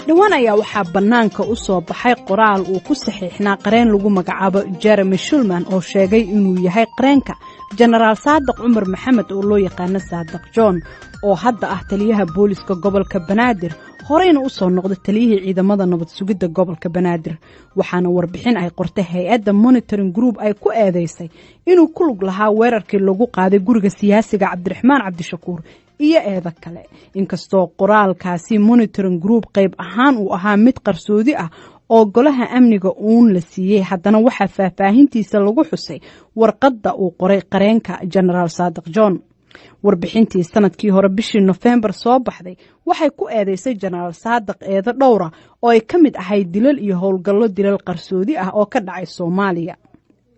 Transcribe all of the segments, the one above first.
dhawaan ayaa waxaa bannaanka u soo baxay qoraal uu ku saxiixnaa qareen lagu magacaabo Jeremy Shulman oo sheegay inuu yahay qareenka Generaal Saadiq Cumar Maxamed oo loo yaqaan Saadiq John oo hadda ah taliyaha booliska gobolka Banaadir horeyna u soo noqday taliyihii ciidamada nabad sugidda gobolka Banaadir waxaana warbixin ay qortay hay'adda Monitoring Group ay ku eedeysay inuu ku lug lahaa weerarkii lagu qaaday guriga siyaasiga Cabdiraxmaan Cabdishakuur iyo eeda kale inkastoo qoraalkaasi Monitoring Group qayb ahaan uu ahaa mid qarsoodi ah oo golaha amniga uun la siiyay haddana waxa faahfaahintiisa lagu xusay warqadda uu qoray qareenka Generaal Saadiq John warbixintii sanadkii hore bishii November soo baxday waxay ku eedeysay Generaal Saadiq eeda dhowra oo ay kamid ahayd dilal iyo howlgallo dilal qarsoodi ah oo ka dhacay Soomaaliya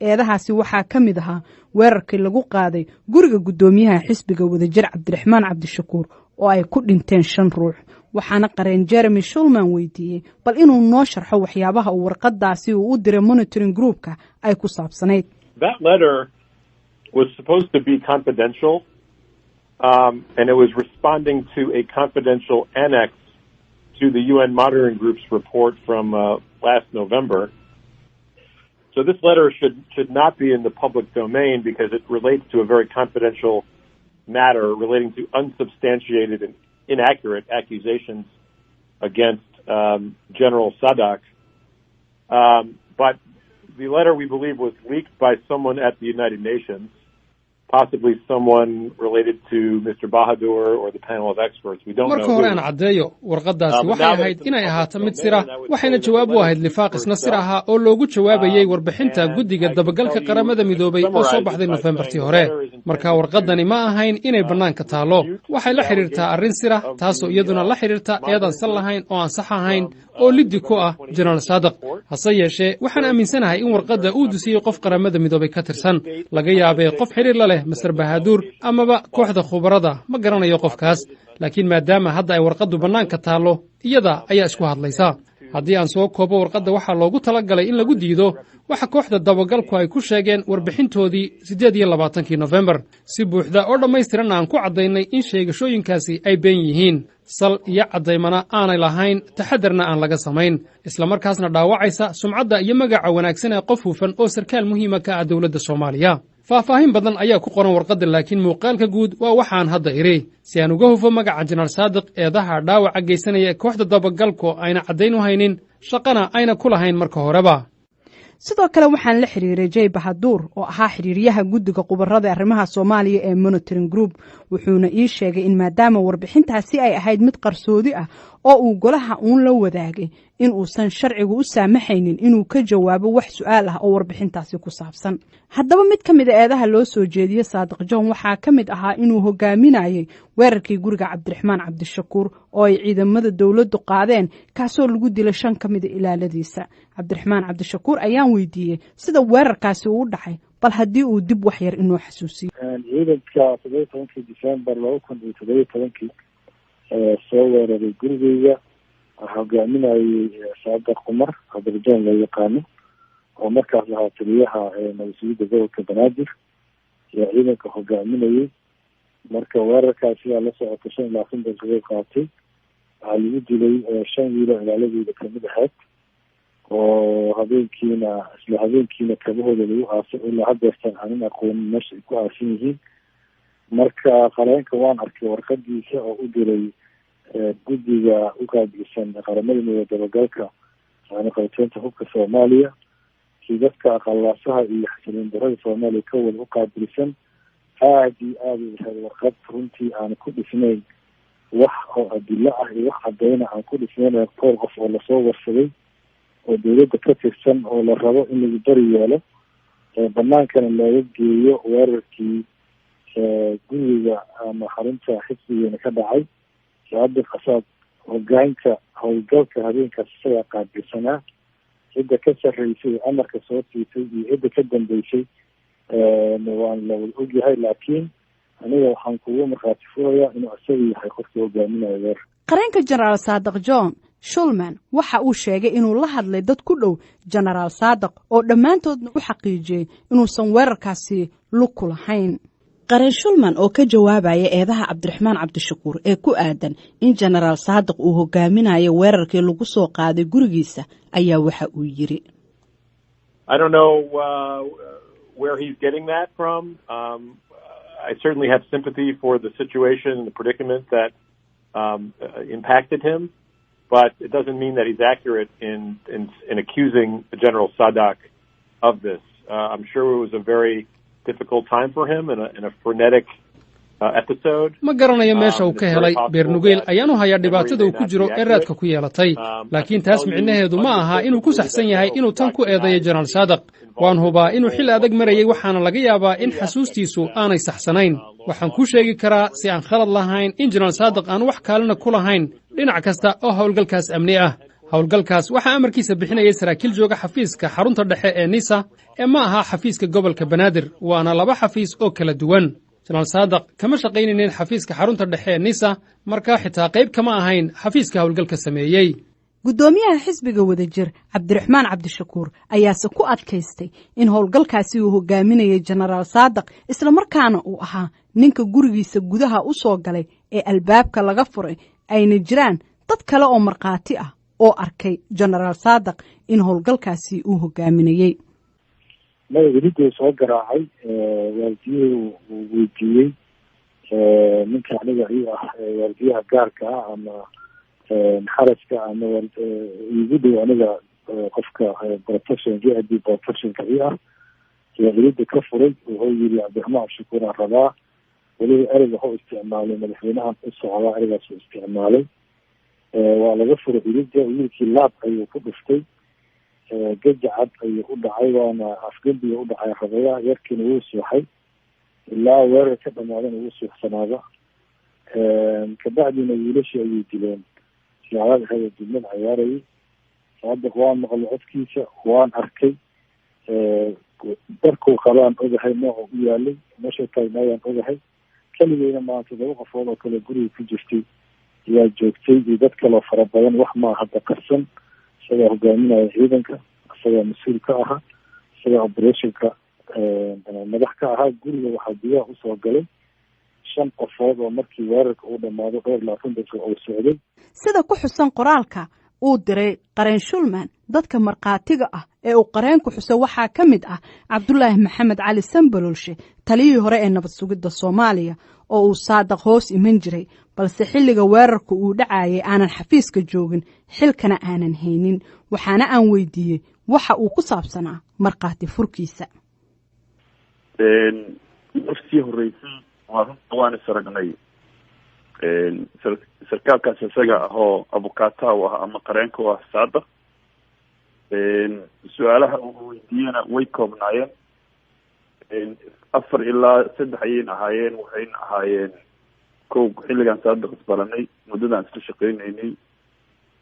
eedahaasi waxaa kamid ahaa weerarkii lagu qaaday guriga gudoomiyaha xisbiga wadajir Cabdiraxmaan Cabdishakuur oo ay ku dhinteen 5 ruux waxaana qareen Jeremy Shulman weydiiyay bal inuu noo sharxo waxyaabaha uu warqadaasi u diray Monitoring Groupka ay ku saabsanayd. That letter was supposed to be confidential and it was responding to a confidential annex to the UN Monitoring Group's report from last November. So this letter should not be in the public domain because it relates to a very confidential matter relating to unsubstantiated and inaccurate accusations against General Saadiq. But the letter, we believe, was leaked by someone at the United Nations, possibly someone related to Mr. Bahadur or the panel of experts. We don't know. Marka hore aan cadeeyo warqadaasi waxay ahayd inay ahaato mid sir ah waxayna jawaab u ahayd lifaaqisna sir ah oo loogu jawaabayay warbixinta guddiga dabagalka qaramada midoobay oo soo baxday Novembertii hore marka warqadani ma ahayn inay banaanka taalo waxay la xiriirtaa arrin sir ah taasoo iyaduna la xiriirta eedan sal lahayn oo aan sax ahayn oo liddi ku ah Generaal Saadiq hase yeeshee waxaan aaminsanahay in warqadda uu dusiyay qof qaramada midoobay ka tirsan laga yaabay qof xiriir la leh Mr. Bahadur amaba kooxda khubarada ma garanayo qofkaas laakiin maadaama hadda ay warqaddu banaanka taalo iyada ayaa isku hadlaysa haddii aan soo koobo warqadda waxaa loogu talagalay in lagu diido waxa kooxda dabagalku ay ku sheegeen warbixintoodii 28 November si buuxda oo dhammaystiran aan ku cadaynay in sheegashooyinkaasi ay been yihiin sal iyo cadaymana aanay lahayn taxadarna aan laga samayn isla markaasna dhaawacaysa sumcadda iyo magaca wanaagsan ee qof hufan oo sarkaal muhiim ah ka dawladda Soomaaliya faahfaahin badan ayaa ku qoran warqadda laakiin muuqaalka guud waa waxaan hadda iri si aan uga hufo magaca Generaal Saadiq eedaha dhaawaca geysanaya kooxda dabagalku ayna cadayn u haynin shaqana ayna ku lahayn marka horeba sidoo kale waxaan la xiriiray Jay Bahadur oo ahaa xiriiriyaha guddiga qubarada arrimaha Soomaaliya ee Monitoring Group wuxuuna ii sheegay in maadaama warbixintaasi ay ahayd mid qarsoodi ah oo uu golaha uun la wadaagay in uusan sharcigu u saamaxaynin inuu ka jawaabo wax su'aal ah oo warbixintaasi ku saabsan haddaba mid ka mid ah eedaha loo soo jeediyay Saadiq John waxaa ka mid ahaa inuu hogaaminayay weerarkii guriga Cabdiraxmaan Cabdishakuur oo ay ciidamada dawladdu qaadeen kaasoo lagu dilay 5 ka mid ah ilaaladiisa Cabdiraxmaan Cabdishakuur ayaan weydiiyay sida weerarkaasi uu dhacay bal haddii uu dib wax yar inoo xasuusiyo ciidanka 17 December 2017 soo weeraray guriga hogaaminayay Saadiq Cumar Cabdiraxmaan la yaqaano oo markaas ahaa taliyaha nabad sugidda gobolka Banaadir iyo ciidanka hogaaminayay marka weerarkaasi la socotay 25 daqiiqo qaatay waxaa lagu dilay 5 wiil oo ilaaladooda ka mid ahayd oo habeenkiina kabahooda lagu aasay ilaa haddeertan aanan aqoonin meesha ay ku aasan yihiin marka qareenka waan arkay warqadiisa oo u diray guddiga u qaabilsan qaramada midoobay dabagalka qaybteynta hubka Soomaaliya si dadka aqalaasaha iyo xasiloon darada Soomaaliya ka wada u qaabilsan aad iyo aad u warqad runtii aan ku dhisnayn wax oo adilla ah iyo wax cadayna aan ku dhisnayn qof oo la soo warsaday oo dawladda ka tirsan oo la rabo in lagu bari yeelo banaankana laga geeyo weerarkii guriga ama xarunta xisbigeena ka dhacay Saadiq Qasaad hogaanka howlgalka habeenkaas isaga qaabilsanaa cidda ka sarreysay amarka soo siisay iyo cidda ka dambeysay waan la ogyahay laakiin aniga waxaan kugu markhaati furayaa inuu isaga yahay qofka hogaaminaya weer qareenka Generaal Saadiq John Shulman waxa uu sheegay inuu la hadlay dad ku dhow Generaal Saadiq oo dhammaantoodna u xaqiijiyay inuusan weerarkaasi lug ku lahayn qareen shulman oo ka jawaabaya eedaha cabdiraxmaan cabdishakuur ee ku aadan in jenaraal saadiq uu hogaaminayo weerarkii lagu soo qaaday gurigiisa ayaa waxa uu yiri I don't know where he's getting that from. I certainly have sympathy for the situation and the predicament that impacted him, but it doesn't mean that he's accurate in accusing General Sadak of this. I'm sure it was a very difficult time for him in a frenetic episode. ma garanayo meesha uu ka helay beernugeel ayaanu hayaa dhibaatada uu ku jiro ee raadka ku yeelatay laakiin taas micnaheedu ma aha inuu ku saxsan yahay inuu tan ku eedeeyo General Sadak waan hubaa inuu xil adag marayay waxaana laga yaabaa in xasuustiisu aanay saxsanayn waxaan ku sheegi karaa si aan khalad lahayn in General Sadak aan wax kaalina ku lahayn dhinac kasta oo hawlgalkaas amni ah hawlgalkaas waxa amarkiisa bixinayay saraakiil jooga xafiiska xarunta dhexe ee Nisa ee ma aha xafiiska gobolka Banaadir waana laba xafiis oo kala duwan General Sadak kama shaqaynayeen xafiiska xarunta dhexe ee Nisa marka xitaa qayb kama ahayn xafiiska hawlgalka sameeyay gudoomiyaha xisbiga wadajir cabdiraxmaan cabdishakuur ayaase ku adkaystay in howlgalkaasi uu hogaaminayay jenaraal saadiq isla markaana uu ahaa ninka gurigiisa gudaha u soo galay ee albaabka laga furay ayna jiraan dad kale oo marqaati ah oo arkay jenaraal saadiq in howlgalkaasi uu hogaaminayay magacii soo garaacay waaldiyuu weydiiyey ninka aniga iyo ah waardiyaha gaarka ah ama xaraska ama igu dhow aniga qofka protection GID protectionka iyo ah yaa ka furay wuxuu yiri cabdiraxmaan cabdishakuur aan rabaa weliba ereyga wuxuu isticmaalay madaxweynaha u socdaa ereygaas uu isticmaalay waa laga furay ilida wiilkii laab ayuu ku dhuftay gajacad ayuu u dhacay waana afgembiga u dhacay rabaya yarkiina wuu suuxay ilaa weerar ka dhamaadana wuu suuxsanaada kabacdina wiilashii ayay dileen siyaarada hada dibnad ciyaarayay saadiq waan maqlay codkiisa waan arkay darkuu qabaan ogahay nooca u yaalay meesha taagnaayaan ogahay keligeyna maanta 2 qofood oo kale guriga ku jirtay ayaa joogtay iyo dad kaloo fara badan wax ma hadda qarsan isagaa hogaaminaya ciidanka isagaa mas-uul ka ahaa isagaa operationka madax ka ahaa guriga waxaa gudaha usoo galay 5 qofood oo markii weerarka uu dhamaado 20 daqiiqo oo socday sida ku xusan qoraalka uu diray qareen shulman dadka marqaatiga ah ee uu qareenku xuso waxaa ka mid ah cabdullaahi maxamed cali sambalolshe taliyihii hore ee nabad sugidda Soomaaliya oo uu saadiq hoos iman jiray balse xilliga weerarka uu dhacayay aanan xafiiska joogin xilkana aanan haynin waxaana aan weydiiyey waxa uu ku saabsanaa marqaati furkiisa markii horeysay waan isaragnay sarkaalkaas isaga ahoo abukaata u ah ama qareenka u ah saadiq su-aalaha uu weydiiyena way koobnaayeen 4 ilaa 3 ayayna ahaayeen waxayna ahaayeen kow xilligan saadiq isbaranay muddadaan isla shaqeynaynay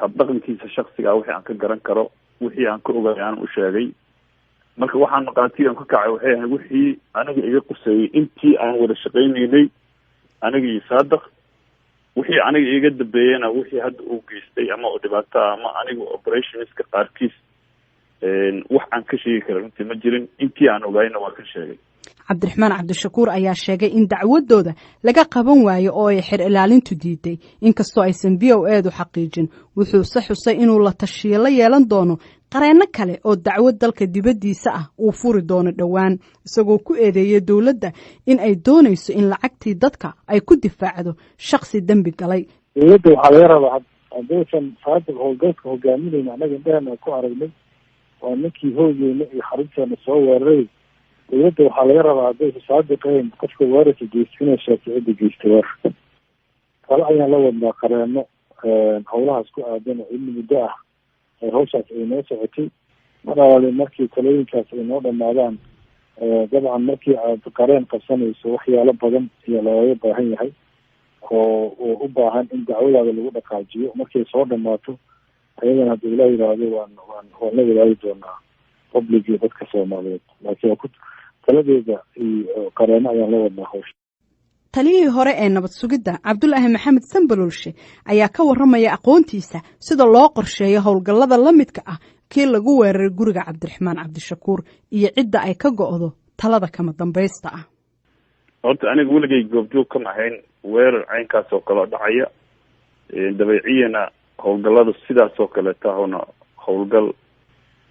habdhaqankiisa shaksiga wixii aan ka garan karo wixii aan ka ogaay aan u sheegay marka waxaan maqaatigan ka kacay waxay ahayd wixii aniga iga quseeyay intii aan wada shaqeynaynay aniga iyo saadiq wixii aniga iga dambeeyana wixii hadda uu geystay ama oo dhibaato ama aniga operationska qaarkiis wax aan ka sheegi karo runtii ma jirin intii aan ogaayna waa ka sheegay cabdiraxmaan cabdishakuur ayaa sheegay in dacwadooda laga qaban waayo oo ay xir ilaalintu diiday inkastoo aysan BOA-du xaqiijin wuxuu xusay inuu la tashiyo la yeelan doono qareeno kale oo dacwad dalka dibadiisa ah uu furi doono dhawaan isagoo ku eedeeyay dawladda in ay doonayso in lacagtii dadka ay ku difaacdo shakhsi dambi galay dawladda waxaa laga rabaa haddaysan saadiq howlgalka hogaaminayna annaga indhahana ku aragnay waa ninkii hoogeena iyo xarunteena soo weeraray dawladda waxaa laga rabaa haddaysa saadiqayn qofka weerarka geystinay shaakicida geystay weerarka kale ayaan la wadnaa qareeno howlahaas ku aadan oo ilmi muddo ah hawshaas ay noo socotay mar alaale markii talooyinkaas ay noo dhamaadaan dabcan markii aad qareen qabsanayso waxyaalo badan iyo looga baahan yahay oo u baahan in dacwadaada lagu dhaqaajiyo markay soo dhamaato ayadana haddii la yidhaahdo waan la wadaagi doonaa public iyo dadka Soomaaliyeed laakiin taladeeda iyo qareeno ayaan la wadnaa hawsha taliyihii hore ee nabad sugidda cabdullaahi maxamed sambalolshe ayaa ka warramaya aqoontiisa sida loo qorsheeyo howlgallada la midka ah kii lagu weeraray guriga cabdiraxmaan cabdishakuur iyo cidda ay ka go'do talada kama dambaysta ah horta aniga weligay goobjoog kama ahayn weerar caynkaas oo kale dhacaya dabeeciyana howlgallada sidaas oo kale tahona howlgal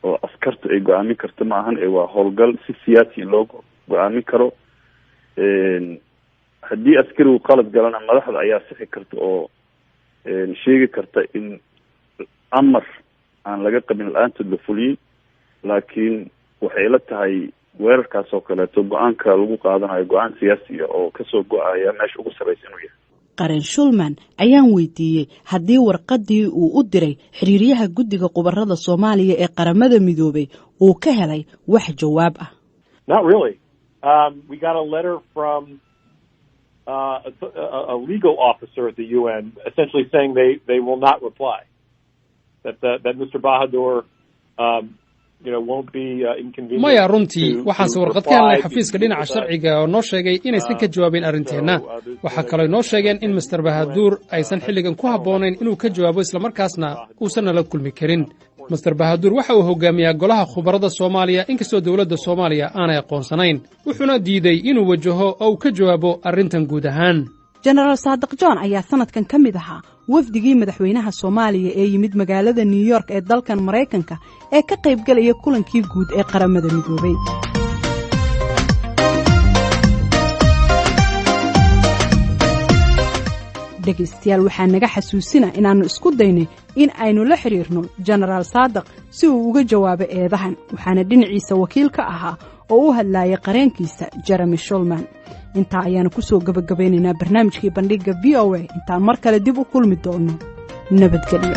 oo askarta ay go-aamin karto ma ahan waa howlgal si siyaasi loogu go-aamin karo haddii askarigu qalad galana madaxda ayaa sixi karta oo sheegi karta in amar aan laga qabin la-aantood la fuliyey laakiin waxay la tahay weerarkaas oo kaleeto go-aanka lagu qaadanayo go-aan siyaasiya oo kasoo go-aya meesha ugu sarreysa inuu yahay Qaren Shulman ayaan weydiiyey haddii warqadii uu u diray xiriiryaha guddiga qubarada Soomaaliya ee qaramada midoobay uu ka helay wax jawaab ah. Not really. We got a letter from a legal officer at the UN essentially saying they will not reply. That Mr. Bahadur maya runtii waxaanse warqad ka helnay xafiiska dhinaca sharciga oo noo sheegay inaysan ka jawaabin arrinteenna waxaa kaloo noo sheegeen in Mr. Bahadur aysan xilligan ku habboonayn inuu ka jawaabo islamarkaasna uusan nala kulmi karin Mr. Bahadur waxa uu hogaamiyaa golaha khubarada Soomaaliya inkastoo dawladda Soomaaliya aanay aqoonsanayn wuxuuna diiday inuu wajaho oo uu ka jawaabo arrintan guud ahaan General Saadiq John ayaa sanadkan ka mid ahaa wafdigii madaxweynaha Soomaaliya ee yimid magaalada New York ee dalkan Mareykanka ee ka qayb galaya kulankii guud ee qaramada midoobay. dhegeystayaal waxaan naga xasuusinaa inaanu isku daynay in aynu la xiriirno General Saadiq si uu uga jawaabo eedahan waxaana dhinaciisa wakiil ka ahaa oo u hadlayay qareenkiisa Jeremy Shulman. inta ayaan ku soo gabagabaynaynaa barnaamijkii bandhiga VOA intaan mar kale dib u kulmi doono nabadgelyo